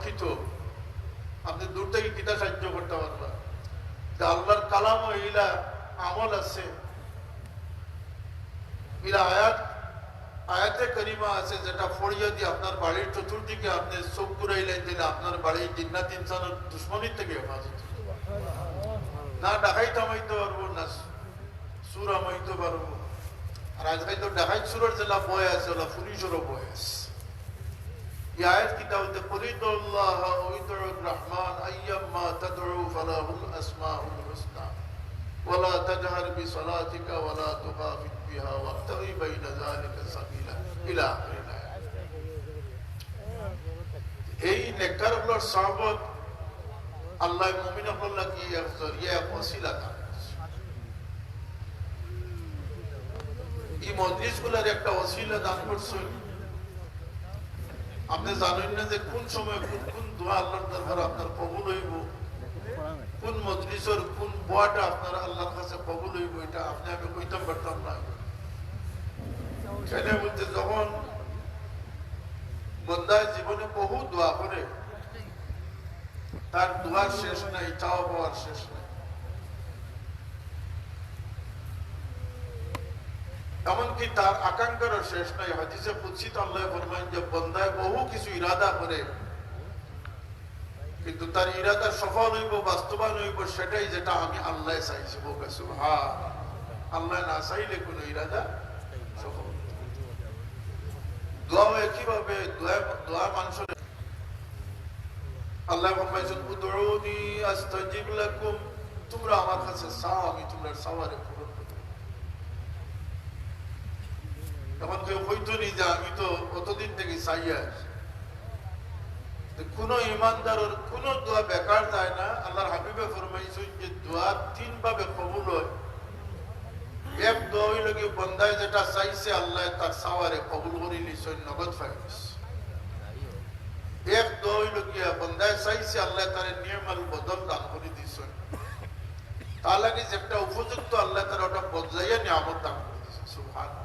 রক্ষিত। আপনি দূর থেকে কিতা সাহায্য করতে পারবা? যে আল্লাহর কালামও ইলা আমল আছে, ইলা আয়াতে করিমা আছে, যেটা ফড়িয়ে দিয়ে আপনার বাড়ির চতুর্দিকে আপনি চোখ ঘুরাইলেন দিলে আপনার বাড়ির জিন্নাত ইনসানের দুশ্মনীর থেকে হেফাজত। না ডাকাই থামাইতে পারবো, না সুর আমাইতে পারবো। আর আজকাল তো ডাকাই সুরের যেটা বয় আছে ওলা পুলিশেরও বয় আছে। এই আয়াত কিতা বলতে কুলিদুল্লাহ ওয়াইদুর রহমান আইয়াম্মা তাদউ ফালাহুল আসমাউল হুসনা ওয়ালা তাজহার বিসলাতিকা ওয়ালা তুখাফিত বিহা ওয়াবতাগি বাইনা যালিকা সাবিলা ইলা আখির আয়াত। এই নেককারগুলোর সহবত আল্লাহ মুমিনগুলোর কি এক জরিয়া এক ওসিলা দান করেছে। এই মজলিসগুলোর একটা ওসিলা দান করছেন। আপনি জানেন না যে কোন সময় কোন কোন দোয়া আল্লাহর দরবারে আপনার কবুল হইব, কোন মজলিসের কোন দোয়াটা আপনার আল্লাহর কাছে কবুল হইব, এটা আপনি আমি কইতাম পারতাম না। সেটা বলতে যখন বন্দায় জীবনে বহু দোয়া করে, তার দোয়ার শেষ নাই, চাওয়া পাওয়ার শেষ নাই। এমনকি তার আকাঙ্ক্ষারও শেষ নাই। হাদিসে কুদসি আল্লাহ ফরমায়েন যে বন্দায় বহু কিছু ইরাদা করে, কিন্তু তার ইরাদা সফল হইব, বাস্তবায়ন হইব সেটাই যেটা আমি আল্লাহ চাইছি। সুবহান আল্লাহ না চাইলে কোন ইরাদা সফল। দোয়াও একইভাবে, দোয়া মানুষের আল্লাহ ফরমাইছেন উদউনি আস্তাজিব লাকুম, তোমরা আমার কাছে চাও, আমি তোমার চাওয়ারে পূরণ করব। তখন কেউ হইতো নি যে আমি তো কতদিন থেকে চাইয়া আছি। কোন ইমানদারের কোন দোয়া বেকার যায় না। আল্লাহর হাবিবে ফরমাইছেন যে দোয়া তিন ভাবে কবুল হয়। এক দোয়া হইল কি বন্দায় যেটা চাইছে আল্লাহ তার চাওয়ারে কবুল করে নিছেন, নগদ ফাইস। এক দোয়া হইল কি বন্দায় চাইছে আল্লাহ তার নিয়মাল বদল দান করে দিছেন, তার লাগে যেটা উপযুক্ত আল্লাহ তার ওটা বদলাইয়া নিয়ামত দান করে দিয়েছে। সুবহানাল্লাহ।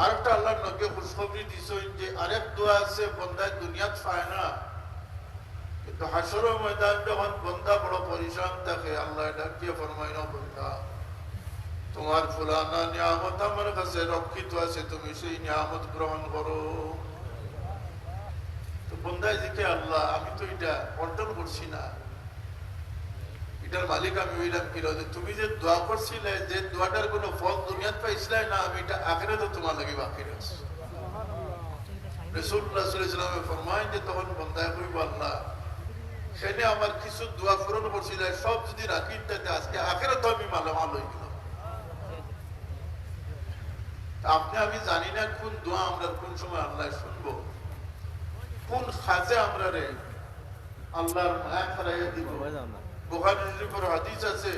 আরেকটা আল্লাহর নবী খুশখবরি দিছেন যে আরেক দোয়া আছে বন্দায় দুনিয়াত পায় না, কিন্তু হাসরের ময়দান যখন বন্দা বড় পরিশ্রম থাকে আল্লাহ ডাকিয়ে ফরমায় না বন্দা তোমার ফুলানা নিয়ামত আমার কাছে রক্ষিত আছে, তুমি সেই নিয়ামত গ্রহণ করো। তো বন্দায় দেখে আল্লাহ আমি তো এটা অর্জন করছি না, এটার মালিক আমি হইলাম কি? তুমি যে দোয়া করছিলে, যে দোয়াটার কোনো ফল দুনিয়াত পাইছিলাই না, আমি এটা আখিরাতে তোমার লাগি বাকি রাখছি। রাসূলুল্লাহ সাল্লাল্লাহু আলাইহি ওয়াসাল্লাম ফরমায় যে তখন বন্দায় কইব আল্লাহ সেনে আমার কিছু দোয়া পূরণ করছিলে, সব যদি রাখি তাতে আজকে আখিরাতে আমি মালামাল হয়ে গেলাম। আপনি আমি জানি না কোন দোয়া আমরা কোন সময় আল্লাহ শুনবো, কোন খাজে আমরা রে আল্লাহর মায়া ফেরাইয়া দিব। বুখারী শরীফের হাদিস আছে,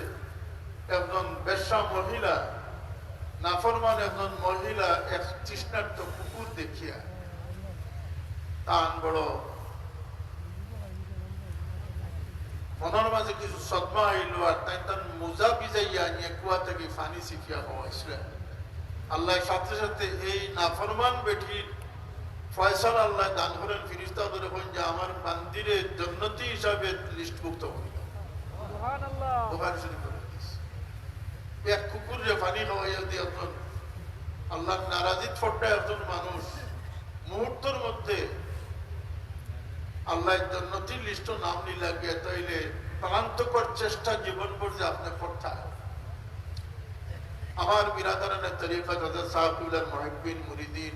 একজন বেশ্যা মহিলা, নাফরমান একজন মহিলা এক তৃষ্ণার্ত কুকুর দেখিয়া তান বড় মনের মাঝে কিছু সদমা আইল, আর তাই তার মোজা ভিজাইয়া নিয়ে কুয়া থেকে পানি ছিটিয়া খাওয়াইছিলেন। আল্লাহ সাথে সাথে এই নাফরমান বেটির ফয়সালা আল্লাহ দান করেন, ফিরিস্তা ধরে বলেন যে আমার বান্দিরে জান্নাতি হিসাবে লিস্টভুক্ত হইল। বুখারী শরীফের হাদিস। এক কুকুরে পানি খাওয়াইয়া দিয়ে একজন আল্লাহর নারাজিত ফট্টা একজন মানুষ মুহূর্তের মধ্যে আল্লাহ জান্নাতির লিস্ট নাম নিলা গিয়ে, তাইলে প্রান্তকর চেষ্টা জীবন পর্যন্ত আপনি করতে। আমার বিরাদারানের তরিকত হযরত সাহাবুল্লাহ মুহিব্বিন মুরিদিন,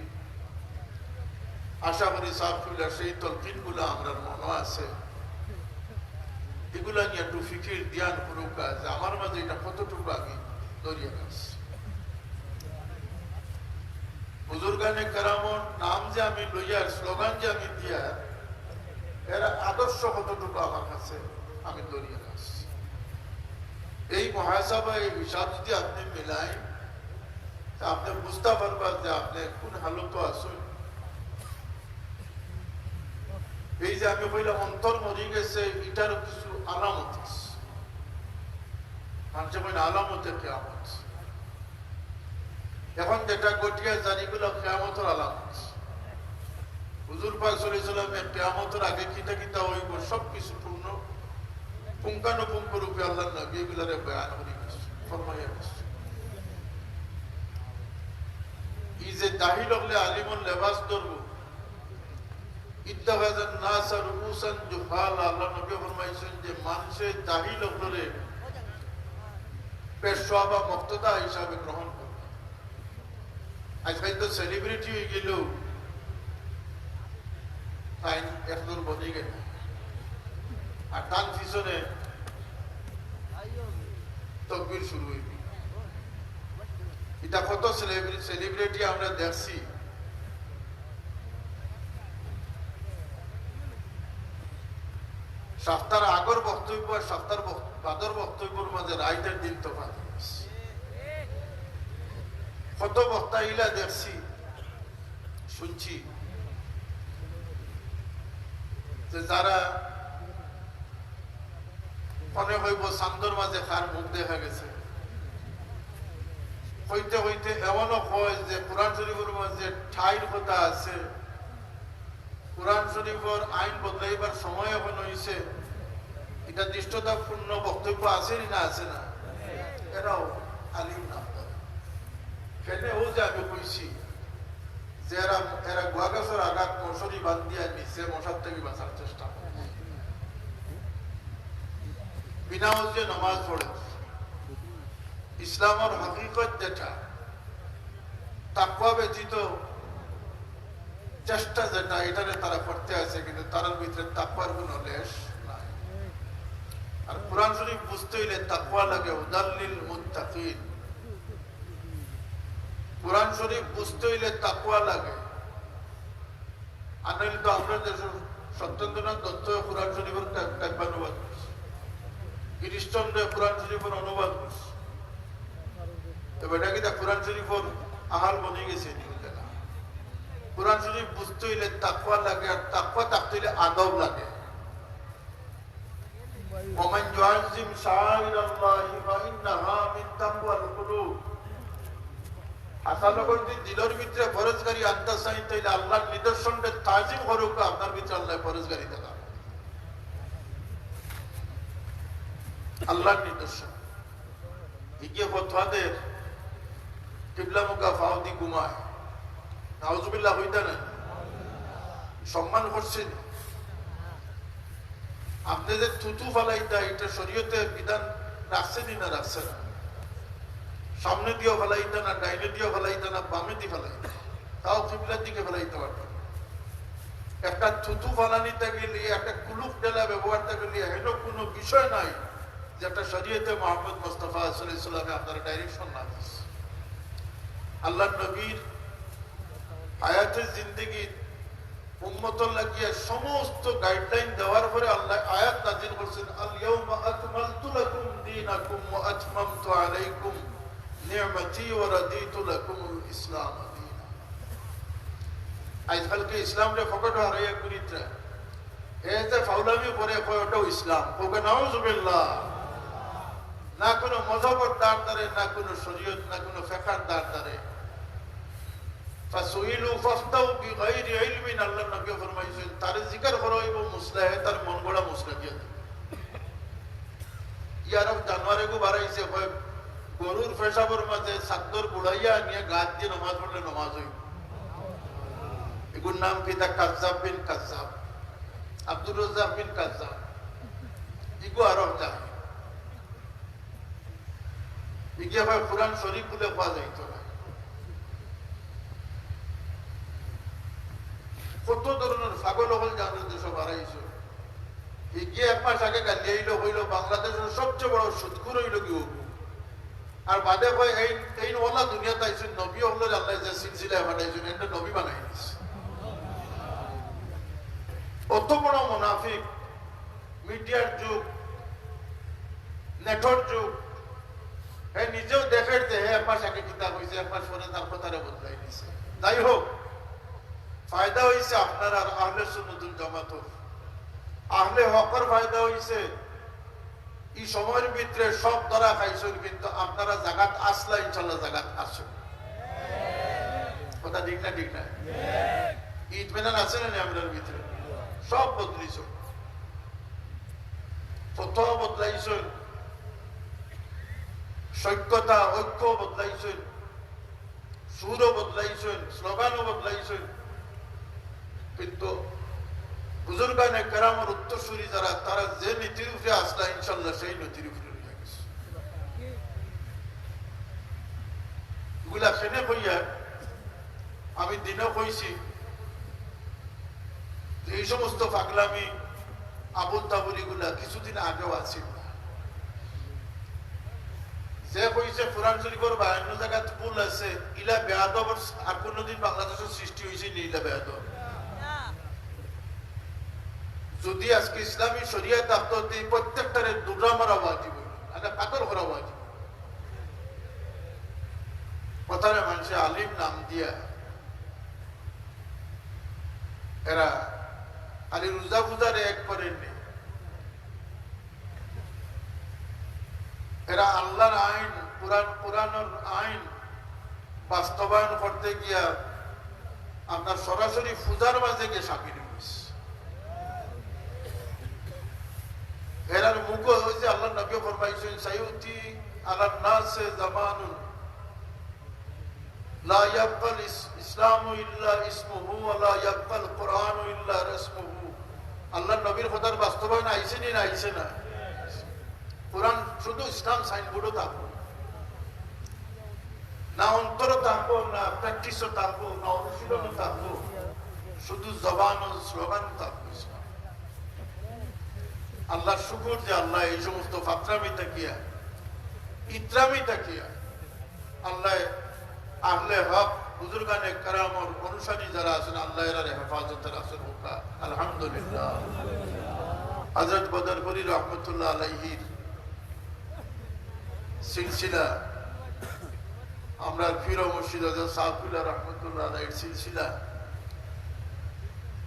আশা করি সাহাবুল্লাহ সেই তলকিনগুলো আমরা মনে আছে, এগুলা নিয়ে একটু ফিকির ধ্যান করুক যে আমার মাঝে এটা কতটুকু আগে দরিয়া গাছ। বুজুর্গানে কেরামর নাম যে আমি লইয়ার, স্লোগান যে আমি দিয়া, এরা আদর্শ কতটুকু আমার কাছে আমি দরিয়া গাছ। এই মহাসাবা, এই হিসাব যদি আপনি মিলাই, আপনি বুঝতে পারবেন যে আপনি কোন হালত আছেন। এই যে আমি বললাম অন্তর মরি গেছে, এটারও কিছু আলামত আছে। মানুষের বলেন আলামতের কিয়ামত। এখন যেটা ঘটিয়ে জানিগুলো কিয়ামতের আলামত। হুজুর পাক সাল্লাল্লাহু আলাইহি ওয়াসাল্লামের কিয়ামতের আগে কিতা কিতা হইব সবকিছু পূর্ণ পুঙ্খানুপুঙ্খ রূপে আল্লাহর নবী এগুলারে বয়ান করে গেছে, ফরমাইয়া গেছে। এই যে জাহিল হলে আলিমুল লেবাস ধরব, ইত্তাখাযান নাস রুউসান জুহালা, আল্লাহ নবী ফরমাইছেন যে মানুষের জাহিল হলে পেশওয়া বা মুক্তদা হিসাবে গ্রহণ করবে। আজকাল তো সেলিব্রিটি হয়ে গেল, তাই একদম বনে গেল, আর তার পিছনে তকবীর শুরু হইবে। এটা কত সেলিব্রিটি আমরা দেখছি। সপ্তাহের আগর বক্তব্য আর সপ্তাহের বাদর বক্তব্যের মাঝে রাইতের দিন তো কত বক্তা ইলা দেখছি, শুনছি যে যারা মনে হইব চান্দর মাঝে খার মুখ দেখা গেছে, হইতে হইতে এমনও হয় যে কোরআন শরীফের মাঝে ঠাইর কথা আছে, কোরআন শরীফের আইন বদলাইবার সময় এখন হয়েছে, এটা দৃষ্টতাপূর্ণ বক্তব্য আছে না আছে না, এরাও আলিম না। ও যে আমি কইছি যে এরা গোয়া গাছের আঘাত মশারি বান্ধিয়া নিচে মশার থেকে বাঁচার চেষ্টা করে, বিনা ওজে নামাজ পড়ে। ইসলামের হকিকত যেটা, তাকওয়া ব্যতীত চেষ্টা যেটা, এটারে তারা করতে আছে, কিন্তু তার ভিতরে তাকওয়ার কোনো লেশ নাই। আর কোরআন শরীফ বুঝতে হইলে তাকওয়া লাগে, উদাল্লিল মুত্তাকিন। কোরআন শরীফ বুঝতে হইলে তাকওয়া লাগে। আনাইল তো আমরা দেশের সত্যেন্দ্রনাথ দত্ত কোরআন শরীফের অনুবাদ করছে, খ্রিস্টানরা কোরআন শরীফের অনুবাদ করছে, তবে এটা কি কোরআন শরীফের আহাল বনে গেছে। কোরআন শরীফ বুঝতে হইলে তাকওয়া লাগে, আর তাকওয়া থাকতে হইলে আদব লাগে। ওমান ইউআযিম শাআইরাল্লাহি ফাইন্নাহা মিন তাকওয়াল কুলুব। আসলে যদি দিলের ভিতরে ফরজগারি আনতে চাই তাহলে আল্লাহর নিদর্শনকে তাজিম করুক, আপনার ভিতরে আল্লাহ ফরজগারি দেন। আল্লাহর নিদর্শন এগিয়ে ফতোয়াদের কিবলা মুখা ফাউদি ঘুমায়, নাউজুবিল্লাহ হইতা না, সম্মান করছেন। আপনি যে থুতু ফালাইতা, এটা শরীয়তে বিধান রাখছেনই না রাখছে না, সামনে দিয়েও ফেলাইতা না, ডাইনে দিয়েও ফেলাইতা না, বামে দিয়ে ফেলাইতা, তাও কিবলার দিকে ফেলাইতে পারত। একটা থুতু ফালানিতে গেলে, একটা কুলুক ডেলা ব্যবহারটা গেলে হেন কোনো বিষয় নাই যেটা শরীয়তে মুহাম্মদ মুস্তাফা সাল্লাল্লাহু আলাইহি ওয়াসাল্লামে আপনার ডাইরেকশন না দিচ্ছে। আল্লাহর নবীর হায়াতের জিন্দেগি উম্মতর লাগিয়ে সমস্ত গাইডলাইন দেওয়ার পরে আল্লাহ আয়াত নাযিল করেছেন, আল ইয়াউমা আকমালতু লাকুম দীনাকুম ওয়া আতমামতু আলাইকুম নি'মাতি ওয়া রাদিতু লাকুমুল ইসলাম দীনা। আজকালকে ইসলাম রে ফকট হারাইয়া করিত্রা এই যে ফাউলামি করে কয় ওটাও ইসলাম, ওকে নাউজুবিল্লাহ। না কোনো মযহবের দাঁড় দাঁড়ে, না কোনো শরীয়ত, না কোনো ফিকহের দাঁড় দাঁড়ে। ফাসুইলু ফাফতাউ বিগাইরি ইলমিন, আল্লাহ নবী ফরমাইছেন তার জিকির করইব মুসলাহে, তার মন গড়া মুসলা দিয়ে দেব। ইয়ারব জানুয়ারি গো বাড়াইছে, হয় গরুর পেশাবের মাঝে সাদ্দর বুড়াইয়া নিয়ে গাছ দিয়ে নামাজ পড়লে নামাজ হইব। এগুর নাম পিতা কাজ্জাব বিন কাজ্জাব, আব্দুর রাজ্জাক বিন কাজ্জাব, ইগো আরব যায় ইগে হয় কোরআন শরীফ বলে পাওয়া যাইত না। কত ধরনের ছাগল হল জানার দেশে বাড়াইছে। ইগে এক মাস আগে গালি আইলো হইলো বাংলাদেশের সবচেয়ে বড় সুদখোর হইল কি আর বাদে হয় এই ওলা দুনিয়াতে আইছেন নবী হলো, আল্লাহ যে সিলসিলায় বানাইছেন এটা নবী বানাই দিচ্ছে। অত বড় মুনাফিক, মিডিয়ার যুগ, নেটওয়ার্ক যুগ, নিজেও দেখে যে এক মাস আগে কিতাব হয়েছে, এক মাস পরে তার কথাটা বদলাই দিছে। যাই হোক, ফায়দা হয়েছে আপনার আর আহলে সুন্নাতুল জামাতের, আহলে হকের ফায়দা হয়েছে। এই সময়ের ভিতরে সব ধরা খাইছেন, কিন্তু আপনারা জাগাত আসলা, ইনশাল্লাহ জাগাত আসুন। কথা ঠিক না ঠিক না? ইতমেনান আছে না আমাদের ভিতরে? সব বদলিছ, প্রথম বদলাইছেন, সৈক্যতা ঐক্য বদলাইছেন, সুরও বদলাইছেন, স্লোগানও বদলাইছেন, কিন্তু বুজুর্গানে কেরামের উত্তরসূরি যারা, তারা যে নীতির উপরে আসলা ইনশাল্লাহ সেই নীতির উপরে রয়ে গেছে। এগুলা সেনে কইয়া আমি দিনও কইছি, এই সমস্ত পাগলামি আবুল তাবুল গুলা কিছুদিন আগেও আছিল না। যে কইছে কোরআন শরীফের 52 জায়গায় ভুল আছে, ইলা বেয়াদব আর কোনদিন বাংলাদেশের সৃষ্টি হয়েছে নি? ইলা বেয়াদব যদি আজকে ইসলামী শরিয়া থাকতো, প্রত্যেকটারে দুর্রা মারা ওয়াজিব, একটা কাতল করা ওয়াজিব। কথারে মানুষে আলিম নাম দিয়া এরা খালি রোজা পূজারে এক করেননি, এরা আল্লাহর আইন, কোরআনের আইন বাস্তবায়ন করতে গিয়া আপনার সরাসরি পূজার মাঝে গিয়ে সামিল হয়েছে। এরার মুখ হয়েছে, আল্লাহ নবী ফরমাইছেন, সাইউতি আলান নাসে জামানুন লা ইয়াবকাল ইসলামু ইল্লা ইসমুহু ওয়া লা ইয়াবকাল কুরআনু ইল্লা রাসমুহু। আল্লাহ নবীর খোদার বাস্তবায়ন আইছে নি না? আইছে না? কোরআন শুধু ইসলাম সাইনবোর্ডও থাকবো না, অন্তরও থাকবো না, প্র্যাকটিসও থাকবো না, অনুশীলনও থাকবো, শুধু জবান ও স্লোগান থাকবো। আল্লাহ শুকর যে আল্লাহ এই সমস্ত ফাতরামি তাকিয়া, ইতরামি তাকিয়া আল্লাহ আহলে হক বুজুর্গানে কেরামর অনুসারী যারা আছেন, আল্লাহ এর হেফাজতের আছেন। আলহামদুলিল্লাহ। হযরত বদরপুরি রহমতুল্লাহ আলাইহির সিলসিলা, আমরা পীর ও মুর্শিদ হযরত সাফিউল্লাহ রহমতুল্লাহ আলাইহির সিলসিলা,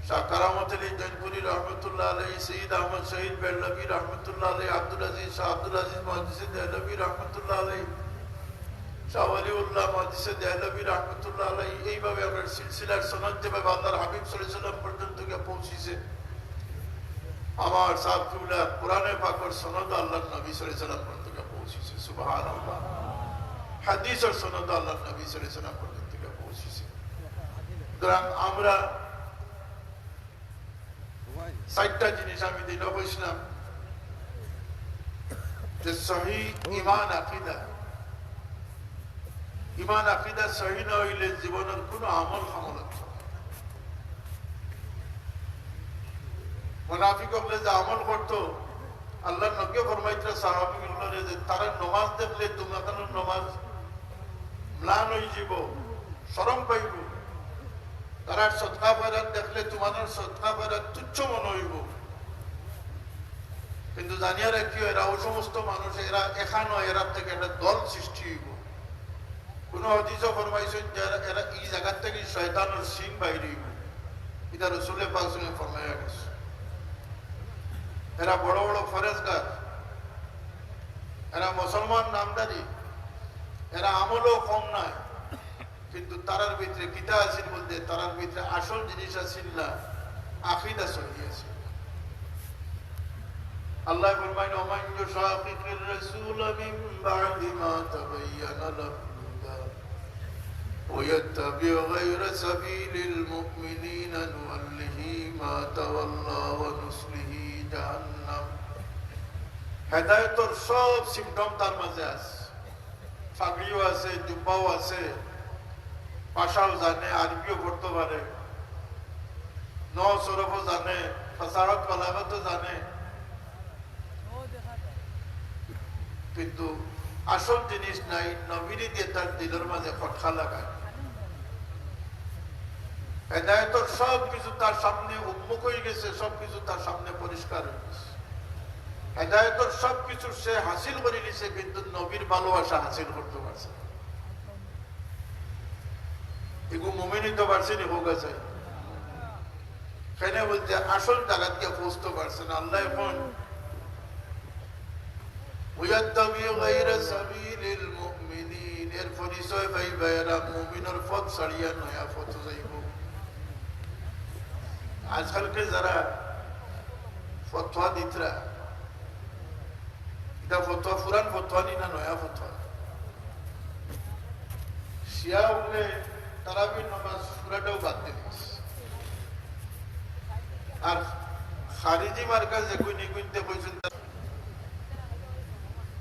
শাহ কারামত আলী জৈনপুরি রহমতুল্লাহ আলাইহি, সঈদ আহমদ শহীদ বেল্লভী রহমতুল্লাহ আলাইহি, আব্দুল আজিজ শাহ আব্দুল আজিজ মুহাদ্দিস দেহলভী রহমতুল্লাহ আলাইহি, শাহ ওয়ালিউল্লাহ মুহাদ্দিস দেহলভী রহমতুল্লাহ আলাইহি, এইভাবে আমরা সিলসিলার সনদ যেভাবে আল্লাহর হাবিব সাল্লাল্লাহু আলাইহি ওয়াসাল্লাম পর্যন্ত গিয়ে পৌঁছেছে, আমার সাফিউল্লাহ কোরআনে পাকের সনদ আল্লাহর নবী সাল্লাল্লাহু আলাইহি ওয়াসাল্লাম পর্যন্ত গিয়ে পৌঁছেছে। সুবহানাল্লাহ। হাদিসের সনদ আল্লাহর নবী সাল্লাল্লাহু আলাইহি ওয়াসাল্লাম পর্যন্ত গিয়ে পৌঁছেছে। সুতরাং আমরা 4টা জিনিস আমি দিল বলছিলাম যে সহি ইমান আকিদা, ইমান আকিদা সহি না হইলে জীবনের কোন আমল হামলত। মুনাফিক হলে যে আমল করতো, আল্লাহ নবী ফরমাইতেন সাহাবীগুলোরে যে তারা নামাজ দেখলে তোমাদের নামাজ ম্লান হয়ে যাব, শরম পাইব, তারা সদকা খয়রাত দেখলে তোমাদের সদকা খয়রাত তুচ্ছ মনে হইব। কিন্তু জানিয়া রাখিও, এরা ও সমস্ত মানুষ, এরা এখানো এরা থেকে একটা দল সৃষ্টি হইব। কোন হাদিসও ফরমাইছেন যে এরা এই জায়গার থেকে শয়তানের সিং বাইরে হইব, এটা রাসূলে পাক সাল্লাল্লাহু আলাইহি ওয়াসাল্লাম ফরমায়া গেছে। এরা বড় বড় ফরেজগার, এরা মুসলমান নামদারি, এরা আমলও কম নাই, কিন্তু তারার ভিতরে কিতা আছে বলতে, তারার ভিতরে আসল জিনিস আছে না, আকীদা সহি আছে। আল্লাহ ফরমায়, ওমান ইউশাকিকির রাসূল মিন বা'দি মা তাবায়্যানা লাহুল হুদা ওয়া ইয়াত্তাবি' গায়রা সাবিলিল মুমিনিনা নুওয়াল্লিহি মা তাওয়াল্লা ওয়া নুসলিহি জাহান্নাম। হেদায়েতের সব সিম্পটম তার মাঝে আছে। ফাগড়িও আছে, জুব্বাও আছে, ভাষাও জানে, আরবিও পড়তে পারে, নসরফও জানে, ফাসাহাত বালাগাতও জানে, কিন্তু আসল জিনিস নাই। নবীর দিয়ে তার দিলের মাঝে খটকা লাগায়। হেদায়েতের সব কিছু তার সামনে উন্মুখ হয়ে গেছে, সবকিছু তার সামনে পরিষ্কার হয়ে গেছে। হেদায়েতের সবকিছু সে হাসিল করে নিছে, কিন্তু নবীর ভালোবাসা হাসিল করতে পারছে। এগুলো মুমিনই তো পারছে নি, হোক আছে সেখানে বলতে আসল জায়গা দিয়ে পৌঁছতে পারছে না। আল্লাহ এখন এর পরিচয় পাইবা, এরা মুমিনের পথ ছাড়িয়া নয়া পথ যাইব। আজকালকে যারা ফতোয়া দিতরা, এটা ফতোয়া পুরান ফতোয়া নি না নয়া ফতোয়া, শিয়া বলে তারাবির নামাজ পুরাটাও বাদ দিয়েছে। আর খারিজি মার্কাজ যে কুইনি কুইনতে কইছেন,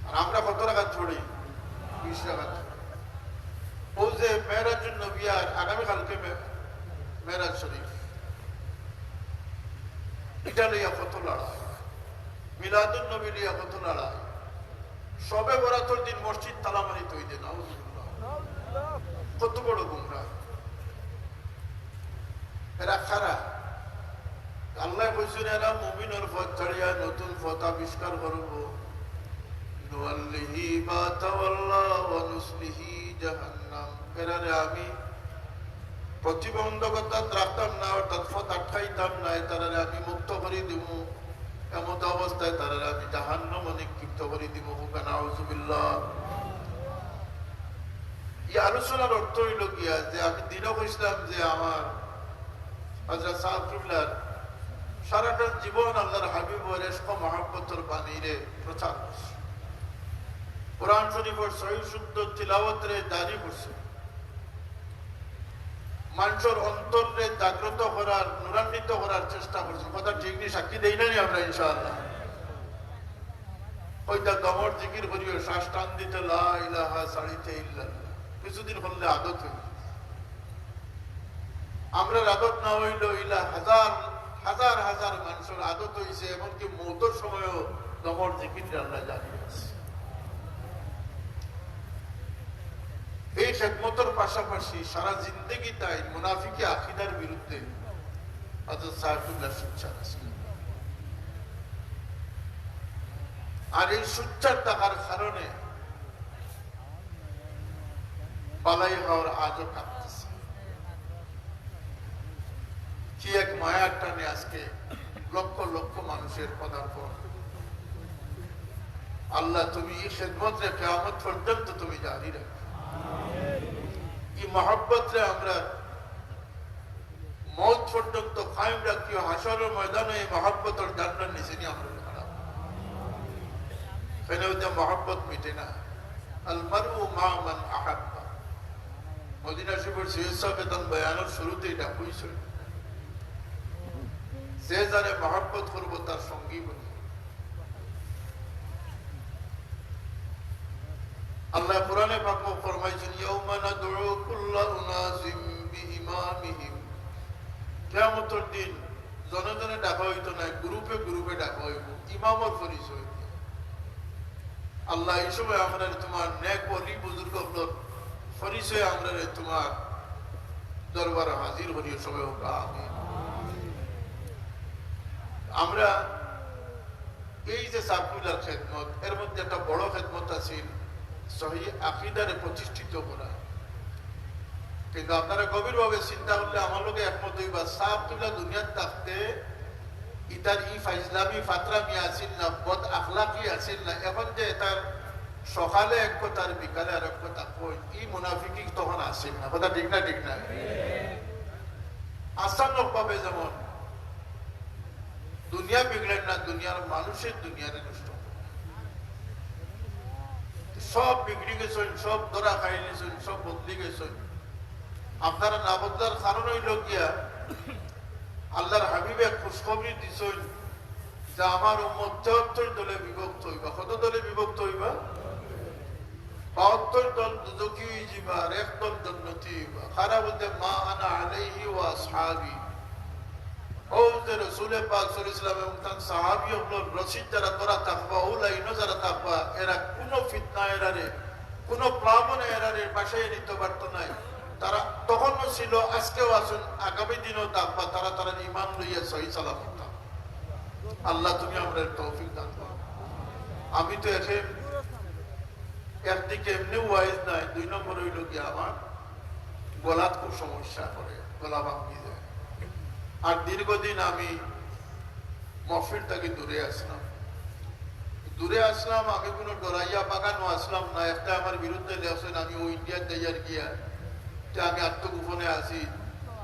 আর আমরা কত টাকা ছড়ি? 20 টাকা। ও যে মেরাজুন নবী, আর আগামীকালকে মেরাজ শরীফ, এটা লইয়া কত লড়াই, মিলাদুন নবী লইয়া কত লড়াই, সবে বরাতর দিন মসজিদ তালামারি তৈরি, নাউজুবিল্লাহ, কত বড় গুমরা। এরা খারা। আল্লাহ কইছেন এরা মুমিনের পথ ছাড়িয়া নতুন পথ আবিষ্কার করব। নুওয়াল্লিহি মা তাওয়াল্লা ওয়া নুসলিহি জাহান্নাম। এরারে আমি প্রতিবন্ধকতা রাখতাম না, অর্থাৎ পথ আটকাইতাম না, তারারে আমি মুক্ত করে দিব। এমত অবস্থায় তারারে আমি জাহান্নামে নিক্ষিপ্ত করে দিব। নাউজুবিল্লাহ। এই আলোচনার অর্থ হইল গিয়া যে আমি দিনও কইছিলাম যে আমার হযরত সাহাবুল্লাহ সারাটা জীবন আল্লাহর হাবিবের ইশক ও মহব্বতের বাণীরে প্রচার করছে, কোরআন শরীফের সহিহ শুদ্ধ তিলাওয়াতরে জারি করছে, মানুষের অন্তরে জাগ্রত করার, নূরান্বিত করার চেষ্টা করছে। কথা ঠিক নেই, সাক্ষী দেই না আমরা ইনশাআল্লাহ। ওইটা দমর জিকির করিও, শ্বাস টান দিতে লা ইলাহা সারিতে ইল্লাল্লাহ, কিছুদিন হলে আদত হইল। আমরা আদত না হইল, ইলা হাজার হাজার হাজার মানুষের আদত হয়েছে, এমনকি মৌতের সময়ও দমর জিকির আল্লাহ জানিয়ে আছে। এই খেদমতের পাশাপাশি সারা জিন্দগি তাই মুনাফিকি আকিদার বিরুদ্ধে হযরত সাইফুল্লাহ সোচ্চার ছিলেন। আর এই সোচ্চার থাকার কারণে বালাই হওয়ার আজও কাঁপতেছে। কি এক মায়ার টানে আজকে লক্ষ লক্ষ মানুষের পদার্পণ। আল্লাহ তুমি এই খেদমত রে কিয়ামত পর্যন্ত তুমি জারি রাখো। এই মহব্বত রে আমরা মৌত পর্যন্ত কায়েম রাখিও। হাসরের ময়দানে এই মহব্বতের জান্নার নিচে নিয়ে আমরা খারাপ এখানেও যে মহব্বত মিটে না। আল মারউ মা মান আহাব্বা। মদিনা শরীফের সৈয়দ সাহেব বয়ানের শুরুতে এটা কইছে, যে যারে মহব্বত করবো তার সঙ্গী বলি। আল্লাহ কোরআনে পাক ফরমাইছেন, ইয়াউমা নাদউ কুল্লা উনাসিম বিইমামিহিম। কিয়ামতের দিন জনে জনে ডাকা হইতো না, গ্রুপে গ্রুপে ডাকা হইব ইমামের পরিচয় দিয়ে। আল্লাহ এই সময় আমরা তোমার নেক ওলি বুজুর্গগুলোর পরিচয় আমরা তোমার দরবারে হাজির করিও সবাই হোক আমিন। আমরা এই যে সার্কুলার খেদমত, এর মধ্যে একটা বড় খেদমত আছে সহিহ আকীদারে প্রতিষ্ঠিত করা। কিন্তু আপনারা গভীরভাবে চিন্তা করলে আমার লোকে একমত হইবা, সাহাবতুল্লাহ দুনিয়ার থাকতে ইতার ই ফাইজলামি ফাতরামি আসিল না, বদ আখলাকি আসিল না। এখন যে তার সকালে এক কথা আর বিকালে আর এক কথা কই, ই মুনাফিকি তখন আসিল না। কথা ঠিক না? ঠিক না? আচানক ভাবে যেমন দুনিয়া বিগড়েন না, দুনিয়ার মানুষের দুনিয়ারে নষ্ট, সব বিগড়ি গেছেন, সব ধরা খাই নিয়েছেন, সব বদলি গেছেন। আপনারা না বদলার কারণ হইল গিয়া আল্লাহর হাবিবে খুশখবরি দিছেন যে আমার উম্মত ৭৩ দলে বিভক্ত হইবা। কত দলে বিভক্ত হইবা? ৭২ দল দুজকি হইবা আর এক দল জান্নাতি হইবা। খারা বলতে মা আনা আলাইহি ওয়া আসহাবি। ও যে রাসূল পাক সাল্লাল্লাহু আলাইহি ওয়াসাল্লাম এবং তার সাহাবী হল রশিদ যারা তোরা তাকবা, উলাইনো যারা তাকবা, এরা কোনো ফিতনা এরারে, কোনো প্লাবনে এরারে বাসায় নিতে পারতো না। তারা তখনও ছিল, আজকেও আছেন, আগামী দিনও থাকবা। তারা তারা ঈমান লইয়া সহি সালামত থাকবা। আল্লাহ তুমি আমাদের তৌফিক দান করো। আমি তো একদিকে এমনি ওয়াইজ নাই, ২ নম্বর হইল গিয়ে আমার গলাত খুব সমস্যা করে, গলা ভাঙি যায়। আর দীর্ঘদিন আমি মহফিল থেকে দূরে আসলাম। আমি কোনো ডরাইয়া বাগানও আসলাম না। একটা আমার বিরুদ্ধে লেখছেন আমি ও ইন্ডিয়ার যাইয়ার গিয়া আমি আত্মগোপনে আছি,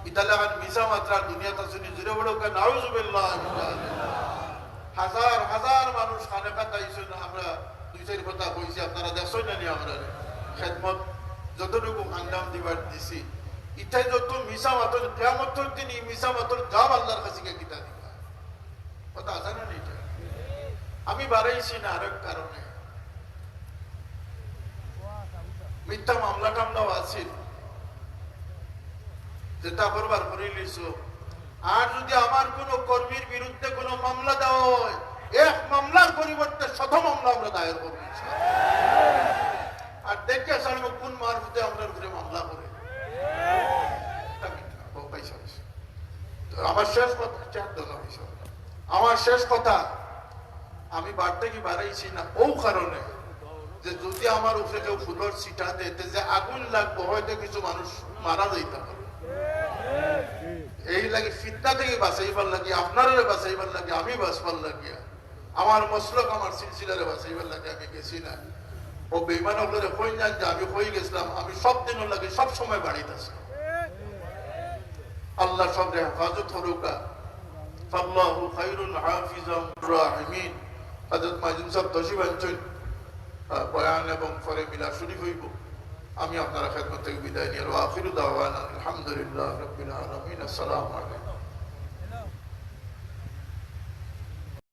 ইতালাগান মিসা মাত্রা দুনিয়াতে শুনি জুড়ে বড় নাউজুবিল্লাহ হাজার হাজার মানুষ খানেকাত আইছেন আমরা দুই চার কথা কইছি আপনারা দেখছেন না নি আমরা খেদমত যতটুকু আঞ্জাম দিবার দিছি ইটাই যত মিসা মাতর কিয়ামতের দিন এই মিসা মাতর জবাব আল্লাহর কাছে গিয়ে কিতা দিবা কথা আছে না এটা আমি বাড়াইছি না আরেক কারণে মিথ্যা মামলা টামলাও আছে যেটা করবার করে লিছো আর যদি আমার কোন কর্মীর বিরুদ্ধে কোন মামলা দেওয়া হয় এক মামলার পরিবর্তে শত মামলা আমরা দায়ের করবো আর দেখে আসলে কোন মারফতে আমরা উপরে মামলা করে আমার শেষ কথা আমার শেষ কথা আমি বাড়তে কি বাড়াইছি না ও কারণে যে যদি আমার উপরে কেউ ফুলর ছিটা দেতে যে আগুন লাগবো হয়তো কিছু মানুষ মারা যাইতে পারে এই লাগে ফিতনা থেকে বাঁচাইবার লাগে আপনারা বাঁচাইবার লাগে আমি বাঁচবার লাগে আমার মসলক আমার সিলসিলারে বাঁচাইবার লাগে আমি গেছি না ও বেইমান আপনারা কই যান যে আমি কই গেছিলাম আমি সব দিন লাগে সব সময় বাড়িতে আছি আল্লাহ সব হেফাজত হরুকা ফাল্লাহু খায়রুল হাফিজাম রাহিমিন হযরত মাজিদ সাহেব তশরিফ আনছেন বয়ান এবং পরে মিলাদ শরীফ হইব আমি আপনারা খেদমত থেকে বিদায় নিয়ে আখিরু দাওয়ানা আলহামদুলিল্লাহ রাব্বিল আলামিন আসসালামু আলাইকুম